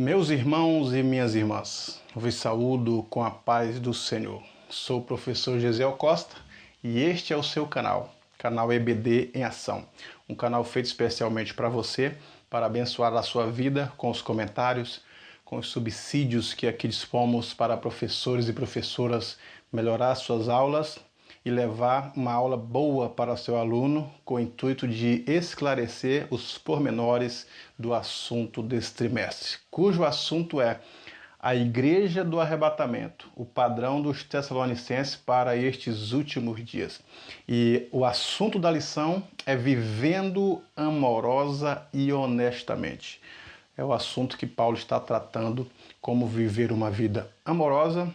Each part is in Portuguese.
Meus irmãos e minhas irmãs, vos saúdo com a paz do Senhor. Sou o professor Gesiel Costa e este é o seu canal EBD em Ação. Um canal feito especialmente para você, para abençoar a sua vida com os comentários, com os subsídios que aqui dispomos para professores e professoras melhorar suas aulas e levar uma aula boa para o seu aluno com o intuito de esclarecer os pormenores do assunto deste trimestre, cujo assunto é a Igreja do Arrebatamento, o padrão dos Tessalonicenses para estes últimos dias. E o assunto da lição é vivendo amorosa e honestamente. É o assunto que Paulo está tratando, como viver uma vida amorosa,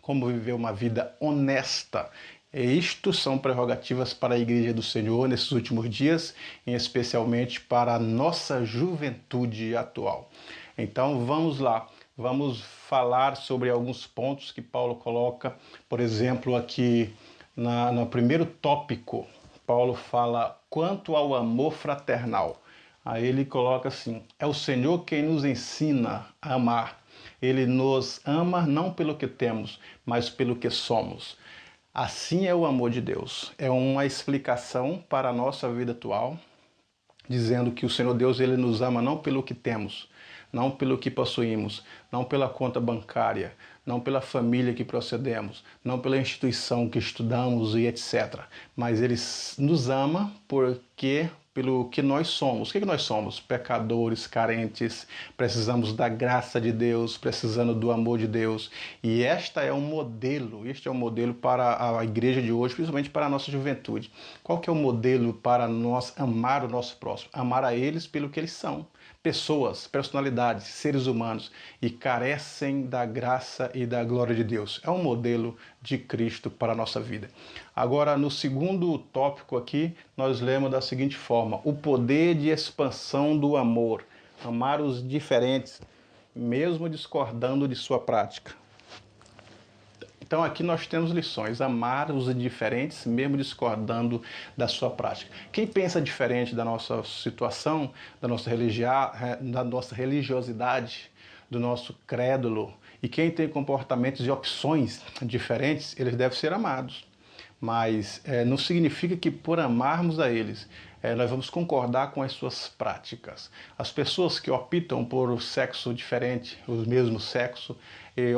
como viver uma vida honesta. E isto são prerrogativas para a Igreja do Senhor nesses últimos dias, e especialmente para a nossa juventude atual. Então vamos lá, vamos falar sobre alguns pontos que Paulo coloca. Por exemplo, aqui no primeiro tópico, Paulo fala quanto ao amor fraternal. Aí ele coloca assim: é o Senhor quem nos ensina a amar. Ele nos ama não pelo que temos, mas pelo que somos. Assim é o amor de Deus. É uma explicação para a nossa vida atual, dizendo que o Senhor Deus ele nos ama não pelo que temos, não pelo que possuímos, não pela conta bancária, não pela família que procedemos, não pela instituição que estudamos e etc. Mas ele nos ama pelo que nós somos. O que nós somos? Pecadores, carentes, precisamos da graça de Deus, precisando do amor de Deus. E este é um modelo para a igreja de hoje, principalmente para a nossa juventude. Qual que é o modelo para nós amar o nosso próximo? Amar a eles pelo que eles são. Pessoas, personalidades, seres humanos, e carecem da graça e da glória de Deus. É um modelo de Cristo para a nossa vida. Agora, no segundo tópico aqui, nós lemos da seguinte forma: o poder de expansão do amor. Amar os diferentes, mesmo discordando de sua prática. Então aqui nós temos lições: amar os diferentes, mesmo discordando da sua prática. Quem pensa diferente da nossa situação, da nossa religiosidade, do nosso crédulo, e quem tem comportamentos e opções diferentes, eles devem ser amados. Mas não significa que por amarmos a eles, nós vamos concordar com as suas práticas. As pessoas que optam por sexo diferente, o mesmo sexo,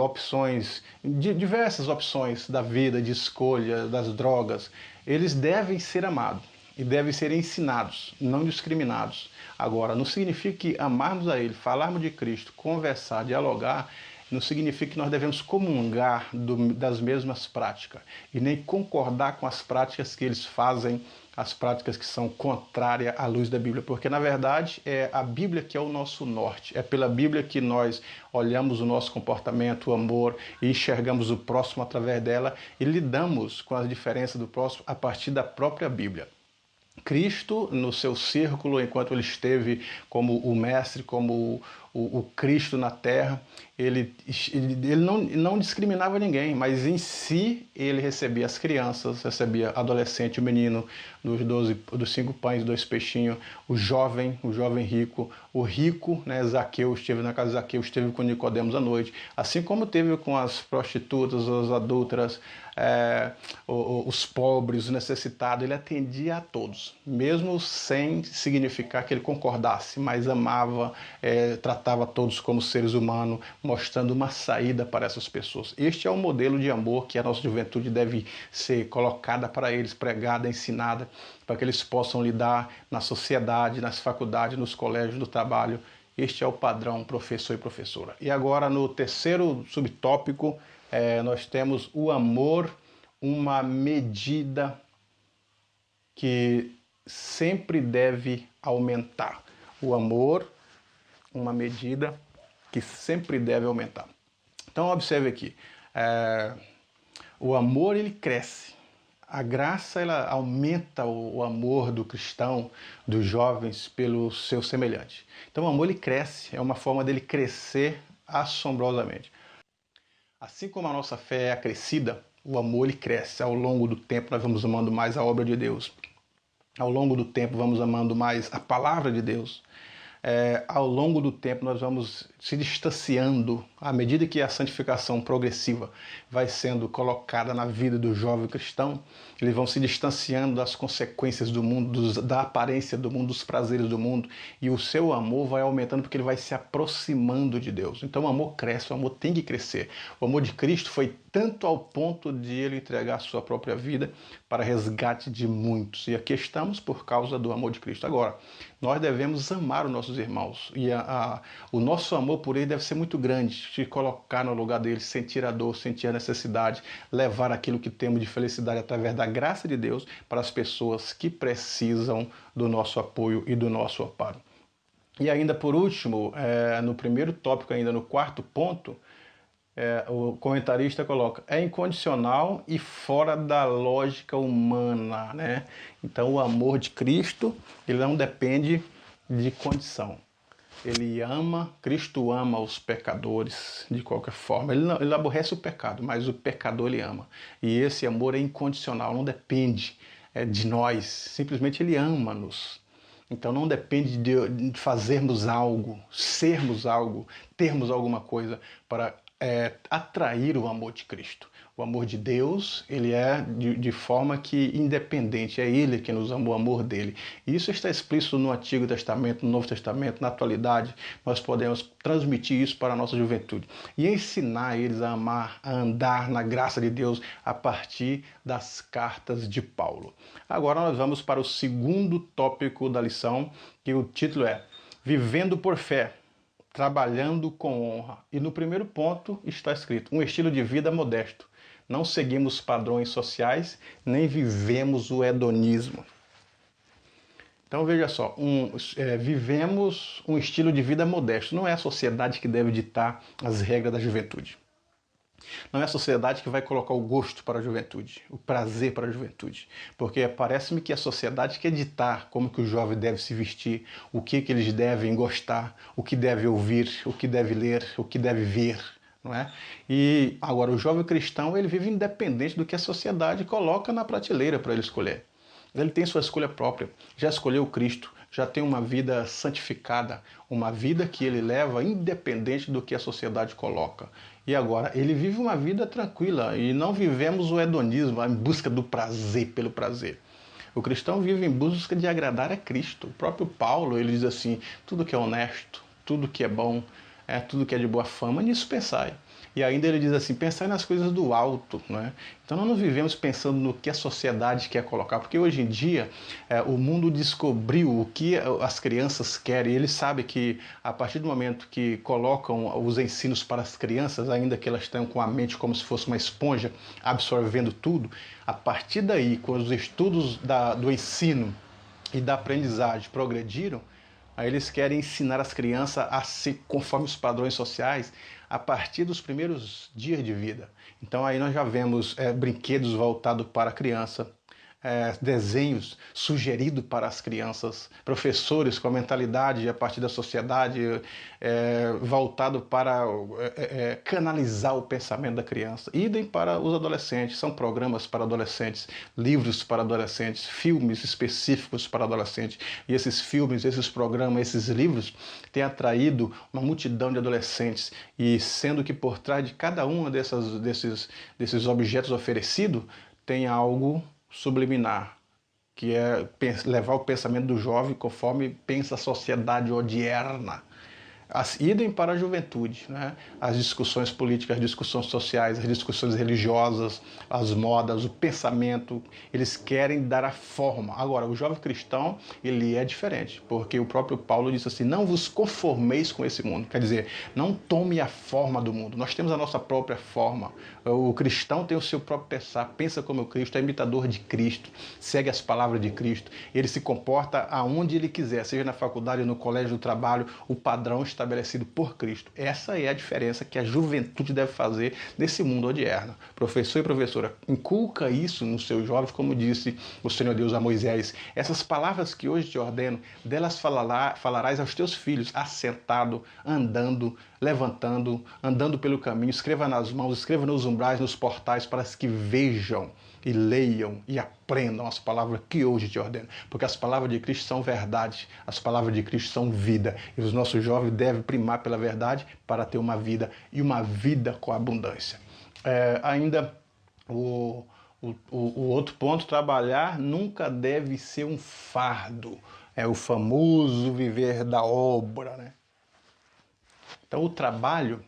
opções, diversas opções da vida, de escolha, das drogas, eles devem ser amados e devem ser ensinados, não discriminados. Agora, não significa que amarmos a ele, falarmos de Cristo, conversar, dialogar, não significa que nós devemos comungar das mesmas práticas e nem concordar com as práticas que eles fazem, as práticas que são contrárias à luz da Bíblia, porque na verdade é a Bíblia que é o nosso norte, é pela Bíblia que nós olhamos o nosso comportamento, o amor, e enxergamos o próximo através dela e lidamos com as diferenças do próximo a partir da própria Bíblia. Cristo, no seu círculo, enquanto ele esteve como o mestre, como o Cristo na terra, ele não discriminava ninguém, mas em si ele recebia as crianças, recebia adolescente, o menino dos 5 pães e 2 peixinhos, o jovem rico, né, Zaqueu, esteve na casa de Zaqueu, esteve com Nicodemos à noite, assim como teve com as prostitutas, as adúlteras, os pobres, os necessitados. Ele atendia a todos, mesmo sem significar que ele concordasse, mas amava, tratava todos como seres humanos, mostrando uma saída para essas pessoas. Este é o modelo de amor que a nossa juventude deve ser colocada para eles, pregada, ensinada, para que eles possam lidar na sociedade, nas faculdades, nos colégios, no trabalho. Este é o padrão professor e professora. E agora, no terceiro subtópico, nós temos o amor, uma medida que sempre deve aumentar. O amor, uma medida que sempre deve aumentar. Então observe aqui, o amor ele cresce, a graça ela aumenta o amor do cristão, dos jovens pelo seu semelhante. Então o amor ele cresce, é uma forma dele crescer assombrosamente. Assim como a nossa fé é acrescida, o amor ele cresce. Ao longo do tempo nós vamos amando mais a obra de Deus. Ao longo do tempo vamos amando mais a palavra de Deus. ao longo do tempo nós vamos se distanciando, à medida que a santificação progressiva vai sendo colocada na vida do jovem cristão, eles vão se distanciando das consequências do mundo, da aparência do mundo, dos prazeres do mundo, e o seu amor vai aumentando porque ele vai se aproximando de Deus. Então o amor cresce, o amor tem que crescer. O amor de Cristo foi tanto ao ponto de ele entregar a sua própria vida para resgate de muitos. E aqui estamos por causa do amor de Cristo. Agora, nós devemos amar os nossos irmãos, e o nosso amor por eles deve ser muito grande, se colocar no lugar deles, sentir a dor, sentir a necessidade, levar aquilo que temos de felicidade através da graça de Deus para as pessoas que precisam do nosso apoio e do nosso amparo. E ainda por último, no primeiro tópico, ainda no quarto ponto, o comentarista coloca, é incondicional e fora da lógica humana, né? Então o amor de Cristo, ele não depende de condição. Ele ama, Cristo ama os pecadores de qualquer forma. Ele aborrece o pecado, mas o pecador ele ama. E esse amor é incondicional, não depende de nós, simplesmente ele ama-nos. Então não depende de fazermos algo, sermos algo, termos alguma coisa para atrair o amor de Cristo. O amor de Deus, ele é de forma que independente, é Ele que nos ama, o amor dele. E isso está explícito no Antigo Testamento, no Novo Testamento, na atualidade, nós podemos transmitir isso para a nossa juventude e ensinar eles a amar, a andar na graça de Deus a partir das cartas de Paulo. Agora nós vamos para o segundo tópico da lição, que o título é Vivendo por Fé, trabalhando com honra. E no primeiro ponto está escrito, um estilo de vida modesto. Não seguimos padrões sociais, nem vivemos o hedonismo. Então veja só, vivemos um estilo de vida modesto. Não é a sociedade que deve ditar as regras da juventude. Não é a sociedade que vai colocar o gosto para a juventude, o prazer para a juventude. Porque parece-me que a sociedade quer ditar como que o jovem deve se vestir, o que eles devem gostar, o que deve ouvir, o que deve ler, o que deve ver. Não é? E agora o jovem cristão ele vive independente do que a sociedade coloca na prateleira para ele escolher. Ele tem sua escolha própria, já escolheu Cristo, já tem uma vida santificada, uma vida que ele leva independente do que a sociedade coloca. E agora ele vive uma vida tranquila e não vivemos o hedonismo, em busca do prazer pelo prazer. O cristão vive em busca de agradar a Cristo. O próprio Paulo ele diz assim, tudo que é honesto, tudo que é bom, tudo que é de boa fama, nisso pensai. E ainda ele diz assim, pensai nas coisas do alto. Né? Então não nos vivemos pensando no que a sociedade quer colocar, porque hoje em dia o mundo descobriu o que as crianças querem. E ele sabe que a partir do momento que colocam os ensinos para as crianças, ainda que elas tenham com a mente como se fosse uma esponja, absorvendo tudo, a partir daí, quando os estudos do ensino e da aprendizagem progrediram, aí eles querem ensinar as crianças a ser conforme os padrões sociais a partir dos primeiros dias de vida. Então aí nós já vemos brinquedos voltados para a criança, desenhos sugeridos para as crianças, professores com a mentalidade a partir da sociedade voltado para canalizar o pensamento da criança. Idem para os adolescentes, são programas para adolescentes, livros para adolescentes, filmes específicos para adolescentes. E esses filmes, esses programas, esses livros têm atraído uma multidão de adolescentes e sendo que por trás de cada um desses objetos oferecidos tem algo subliminar, que é levar o pensamento do jovem conforme pensa a sociedade odierna. Idem para a juventude, né? As discussões políticas, as discussões sociais, as discussões religiosas, as modas, o pensamento, eles querem dar a forma. Agora, o jovem cristão, ele é diferente, porque o próprio Paulo disse assim, não vos conformeis com esse mundo, quer dizer, não tome a forma do mundo, nós temos a nossa própria forma. O cristão tem o seu próprio pensar, pensa como o Cristo, é imitador de Cristo, segue as palavras de Cristo, ele se comporta aonde ele quiser, seja na faculdade, no colégio, no trabalho, o padrão está estabelecido por Cristo. Essa é a diferença que a juventude deve fazer nesse mundo odierno. Professor e professora, inculca isso nos seus jovens, como disse o Senhor Deus a Moisés. Essas palavras que hoje te ordeno, delas falarás aos teus filhos, assentado, andando, levantando, andando pelo caminho. Escreva nas mãos, escreva nos umbrais, nos portais, para que vejam e leiam e aprendam as palavras que hoje te ordeno. Porque as palavras de Cristo são verdade, as palavras de Cristo são vida. E os nossos jovens devem primar pela verdade para ter uma vida, e uma vida com abundância. Ainda o outro ponto, trabalhar nunca deve ser um fardo. É o famoso viver da obra, né? Então o trabalho,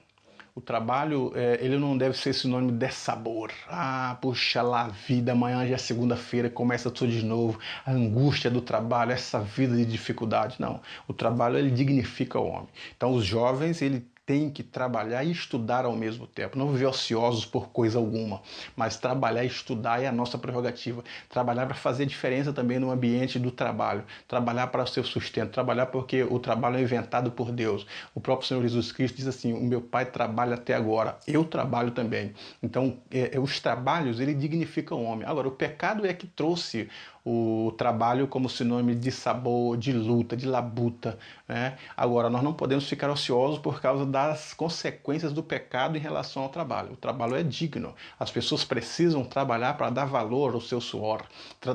ele não deve ser sinônimo de sabor. Ah, puxa lá a vida, amanhã já é segunda-feira, começa tudo de novo. A angústia do trabalho, essa vida de dificuldade. Não, o trabalho ele dignifica o homem. Então os jovens, ele tem que trabalhar e estudar ao mesmo tempo. Não viver ociosos por coisa alguma, mas trabalhar e estudar é a nossa prerrogativa. Trabalhar para fazer diferença também no ambiente do trabalho. Trabalhar para o seu sustento. Trabalhar porque o trabalho é inventado por Deus. O próprio Senhor Jesus Cristo diz assim: o meu Pai trabalha até agora, eu trabalho também. Então, os trabalhos, ele dignificam o homem. Agora, o pecado é que trouxe o trabalho como sinônimo de sabor, de luta, de labuta, né? Agora, nós não podemos ficar ociosos por causa das consequências do pecado em relação ao trabalho. O trabalho é digno. As pessoas precisam trabalhar para dar valor ao seu suor,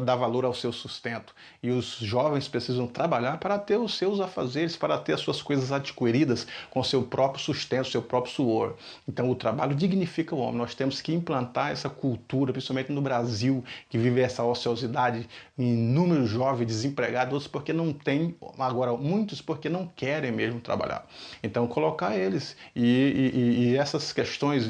dar valor ao seu sustento. E os jovens precisam trabalhar para ter os seus afazeres, para ter as suas coisas adquiridas com seu próprio sustento, seu próprio suor. Então, o trabalho dignifica o homem. Nós temos que implantar essa cultura, principalmente no Brasil, que vive essa ociosidade, inúmeros jovens desempregados, outros porque não têm, agora muitos porque não querem mesmo trabalhar. Então colocar eles e essas questões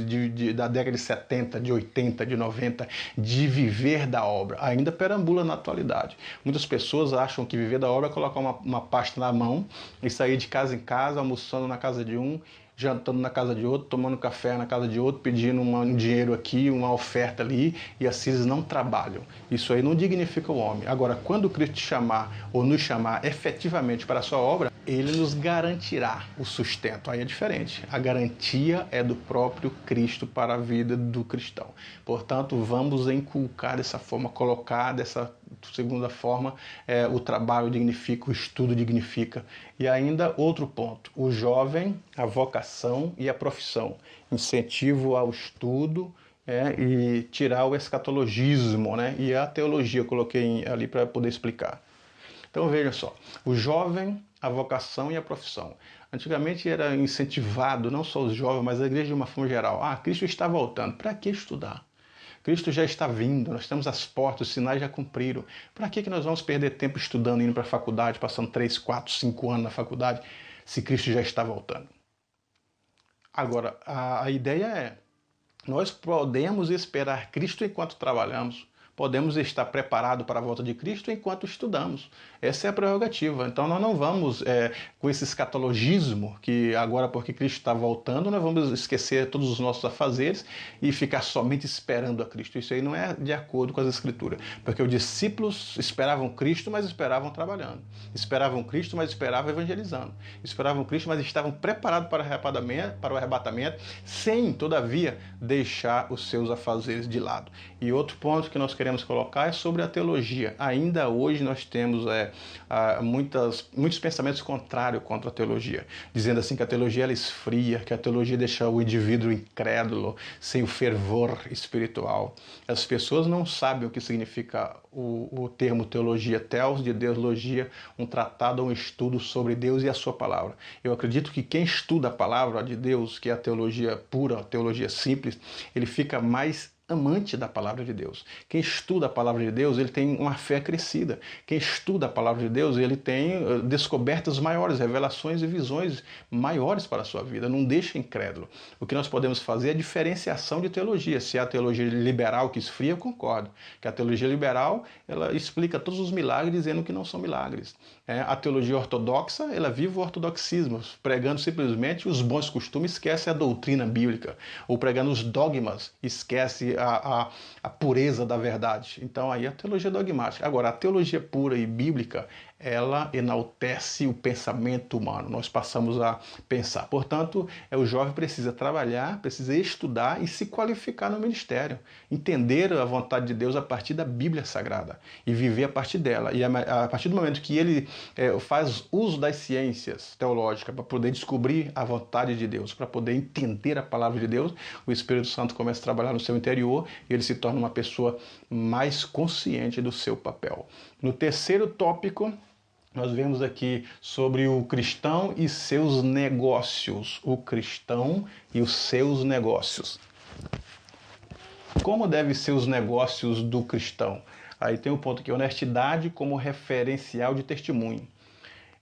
da década de 70, de 80, de 90, de viver da obra, ainda perambula na atualidade. Muitas pessoas acham que viver da obra é colocar uma pasta na mão e sair de casa em casa, almoçando na casa de um, jantando na casa de outro, tomando café na casa de outro, pedindo um dinheiro aqui, uma oferta ali, e assim eles não trabalham. Isso aí não dignifica o homem. Agora, quando Cristo te chamar ou nos chamar efetivamente para a sua obra, ele nos garantirá o sustento. Aí é diferente. A garantia é do próprio Cristo para a vida do cristão. Portanto, vamos inculcar dessa forma, colocar dessa segunda forma, o trabalho dignifica, o estudo dignifica. E ainda outro ponto, o jovem, a vocação e a profissão. Incentivo ao estudo, e tirar o escatologismo, né? E a teologia eu coloquei ali para poder explicar. Então veja só, o jovem, a vocação e a profissão. Antigamente era incentivado, não só os jovens, mas a igreja de uma forma geral. Ah, Cristo está voltando, para que estudar? Cristo já está vindo, nós temos as portas, os sinais já cumpriram. Para que nós vamos perder tempo estudando, indo para a faculdade, passando 3, 4, 5 anos na faculdade, se Cristo já está voltando? Agora, a ideia é, nós podemos esperar Cristo enquanto trabalhamos, podemos estar preparados para a volta de Cristo enquanto estudamos. Essa é a prerrogativa. Então nós não vamos com esse escatologismo, que agora porque Cristo está voltando, nós vamos esquecer todos os nossos afazeres e ficar somente esperando a Cristo. Isso aí não é de acordo com as Escrituras. Porque os discípulos esperavam Cristo, mas esperavam trabalhando. Esperavam Cristo, mas esperavam evangelizando. Esperavam Cristo, mas estavam preparados para o arrebatamento, sem, todavia, deixar os seus afazeres de lado. E outro ponto que nós queremos colocar é sobre a teologia. Ainda hoje nós temos muitos pensamentos contrários contra a teologia, dizendo assim que a teologia ela esfria, que a teologia deixa o indivíduo incrédulo, sem o fervor espiritual. As pessoas não sabem o que significa o termo teologia, theos de Deus, logia, um tratado ou um estudo sobre Deus e a sua palavra. Eu acredito que quem estuda a palavra de Deus, que é a teologia pura, a teologia simples, ele fica mais amante da palavra de Deus. Quem estuda a palavra de Deus, ele tem uma fé crescida. Quem estuda a palavra de Deus, ele tem descobertas maiores, revelações e visões maiores para a sua vida. Não deixa incrédulo. O que nós podemos fazer é a diferenciação de teologia. Se é a teologia liberal que esfria, eu concordo. Que a teologia liberal, ela explica todos os milagres dizendo que não são milagres. A teologia ortodoxa, ela vive o ortodoxismo, pregando simplesmente os bons costumes, esquece a doutrina bíblica. Ou pregando os dogmas, esquece a pureza da verdade. Então aí a teologia dogmática. Agora, a teologia pura e bíblica ela enaltece o pensamento humano. Nós passamos a pensar. Portanto, o jovem precisa trabalhar, precisa estudar e se qualificar no ministério. Entender a vontade de Deus a partir da Bíblia Sagrada e viver a partir dela. E a partir do momento que ele faz uso das ciências teológicas para poder descobrir a vontade de Deus, para poder entender a palavra de Deus, o Espírito Santo começa a trabalhar no seu interior e ele se torna uma pessoa mais consciente do seu papel. No terceiro tópico, nós vemos aqui sobre o cristão e seus negócios. O cristão e os seus negócios. Como devem ser os negócios do cristão? Aí tem o ponto aqui, honestidade como referencial de testemunho.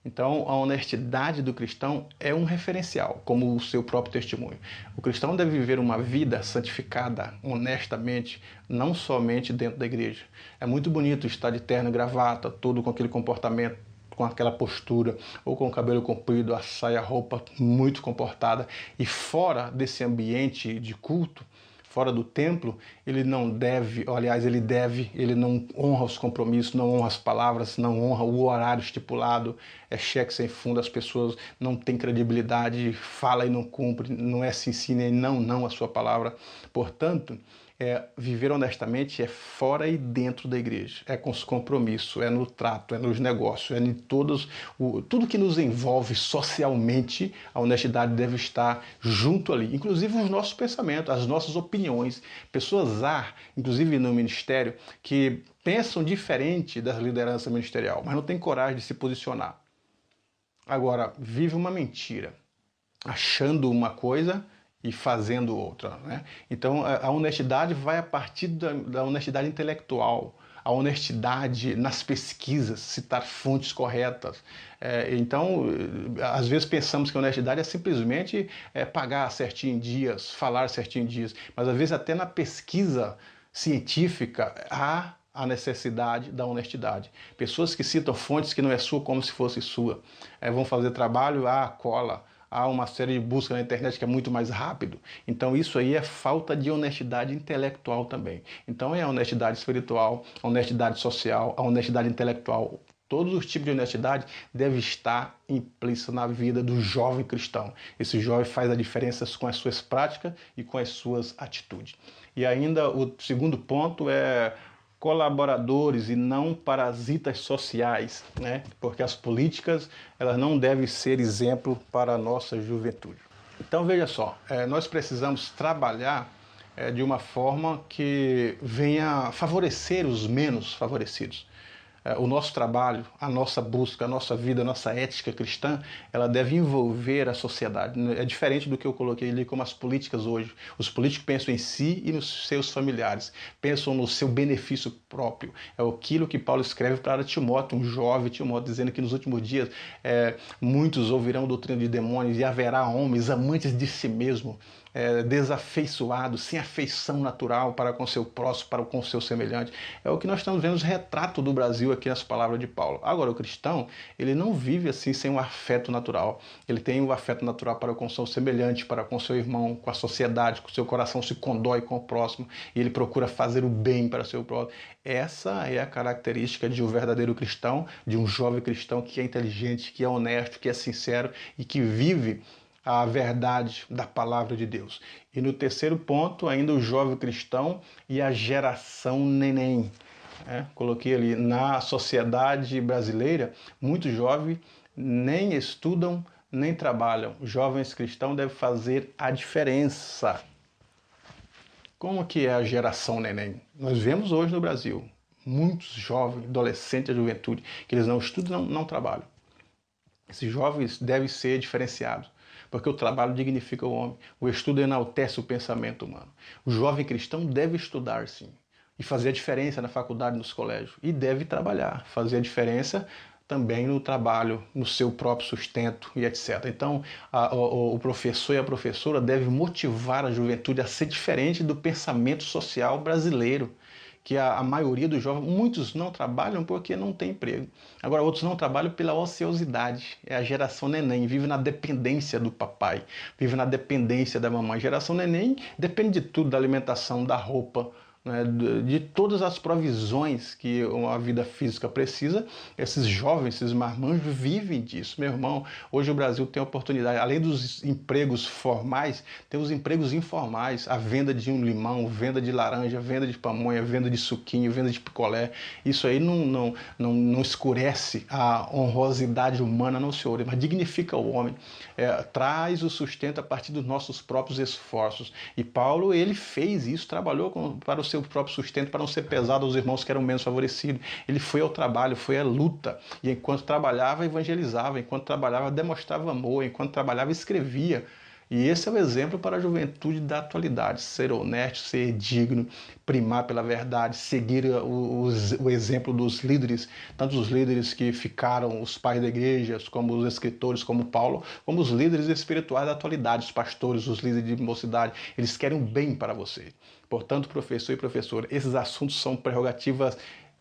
Então, a honestidade do cristão é um referencial, como o seu próprio testemunho. O cristão deve viver uma vida santificada, honestamente, não somente dentro da igreja. É muito bonito estar de terno e gravata, todo com aquele comportamento, com aquela postura, ou com o cabelo comprido, a saia, a roupa muito comportada, e fora desse ambiente de culto, fora do templo, ele não deve, aliás, ele não honra os compromissos, não honra as palavras, não honra o horário estipulado, é cheque sem fundo, as pessoas não têm credibilidade, fala e não cumpre, não é sim, sim, nem não a sua palavra. Portanto, viver honestamente é fora e dentro da igreja, é com os compromissos, é no trato, é nos negócios, é em tudo que nos envolve socialmente, a honestidade deve estar junto ali, inclusive os nossos pensamentos, as nossas opiniões. Pessoas há, inclusive no ministério, que pensam diferente da liderança ministerial, mas não tem coragem de se posicionar. Agora, vive uma mentira, achando uma coisa e fazendo outra, né? Então a honestidade vai a partir da honestidade intelectual, a honestidade nas pesquisas, citar fontes corretas. Então, às vezes pensamos que a honestidade é simplesmente pagar certinho em dias, falar certinho em dias, mas às vezes até na pesquisa científica há a necessidade da honestidade. Pessoas que citam fontes que não é sua como se fosse sua, vão fazer trabalho, cola. Há uma série de buscas na internet que é muito mais rápido. Então isso aí é falta de honestidade intelectual também. Então é a honestidade espiritual, a honestidade social, a honestidade intelectual. Todos os tipos de honestidade devem estar implícitos na vida do jovem cristão. Esse jovem faz a diferença com as suas práticas e com as suas atitudes. E ainda o segundo ponto é colaboradores e não parasitas sociais, né? Porque as políticas elas não devem ser exemplo para a nossa juventude. Então veja só, nós precisamos trabalhar de uma forma que venha favorecer os menos favorecidos. O nosso trabalho, a nossa busca, a nossa vida, a nossa ética cristã, ela deve envolver a sociedade. É diferente do que eu coloquei ali como as políticas hoje. Os políticos pensam em si e nos seus familiares, pensam no seu benefício próprio. É aquilo que Paulo escreve para Timóteo, um jovem Timóteo, dizendo que nos últimos dias muitos ouvirão doutrina de demônios e haverá homens amantes de si mesmo, desafeiçoados, sem afeição natural para com seu próximo, para com seu semelhante. É o que nós estamos vendo os retratos do Brasil aqui nas palavras de Paulo. Agora, o cristão, ele não vive assim sem um afeto natural. Ele tem um afeto natural para com seu semelhante, para com seu irmão, com a sociedade, com seu coração se condói com o próximo e ele procura fazer o bem para seu próximo. Essa é a característica de um verdadeiro cristão, de um jovem cristão que é inteligente, que é honesto, que é sincero e que vive a verdade da palavra de Deus. E no terceiro ponto, ainda o jovem cristão e a geração neném. Coloquei ali, na sociedade brasileira, muitos jovens nem estudam, nem trabalham. Jovens cristãos devem fazer a diferença. Como que é a geração neném? Nós vemos hoje no Brasil muitos jovens, adolescentes, a juventude, que eles não estudam, não trabalham. Esses jovens devem ser diferenciados, porque o trabalho dignifica o homem, o estudo enaltece o pensamento humano. O jovem cristão deve estudar, sim, e fazer a diferença na faculdade, nos colégios, e deve trabalhar, fazer a diferença também no trabalho, no seu próprio sustento e etc. Então, o professor e a professora devem motivar a juventude a ser diferente do pensamento social brasileiro, que a maioria dos jovens, muitos não trabalham porque não tem emprego. Agora, outros não trabalham pela ociosidade. É a geração neném, vive na dependência do papai, vive na dependência da mamãe. A geração neném depende de tudo, da alimentação, da roupa, né, de todas as provisões que uma vida física precisa. Esses jovens, esses marmanjos vivem disso. Meu irmão, hoje o Brasil tem a oportunidade, além dos empregos formais, tem os empregos informais, a venda de um limão, venda de laranja, venda de pamonha, venda de suquinho, venda de picolé. Isso aí não escurece a honrosidade humana, não, senhor, mas dignifica o homem, traz o sustento a partir dos nossos próprios esforços. E Paulo, ele fez isso, trabalhou para o seu próprio sustento, para não ser pesado aos irmãos que eram menos favorecidos. Ele foi ao trabalho, foi à luta, e enquanto trabalhava, evangelizava, enquanto trabalhava, demonstrava amor, enquanto trabalhava, escrevia. E esse é o exemplo para a juventude da atualidade: ser honesto, ser digno, primar pela verdade, seguir o exemplo dos líderes, tanto os líderes que ficaram os pais da igreja, como os escritores, como Paulo, como os líderes espirituais da atualidade, os pastores, os líderes de mocidade. Eles querem o bem para você. Portanto, professor e professora, esses assuntos são prerrogativas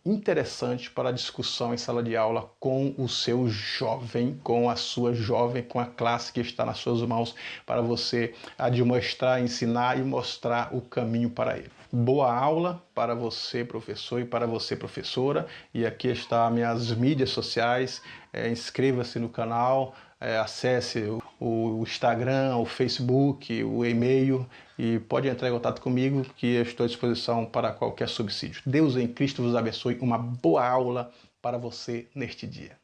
interessante para a discussão em sala de aula com o seu jovem, com a sua jovem, com a classe que está nas suas mãos, para você admoestrar, ensinar e mostrar o caminho para ele. Boa aula para você, professor, e para você, professora. E aqui está minhas mídias sociais. Inscreva-se no canal, acesse o Instagram, o Facebook, o e-mail, e pode entrar em contato comigo, que eu estou à disposição para qualquer subsídio. Deus em Cristo vos abençoe. Uma boa aula para você neste dia.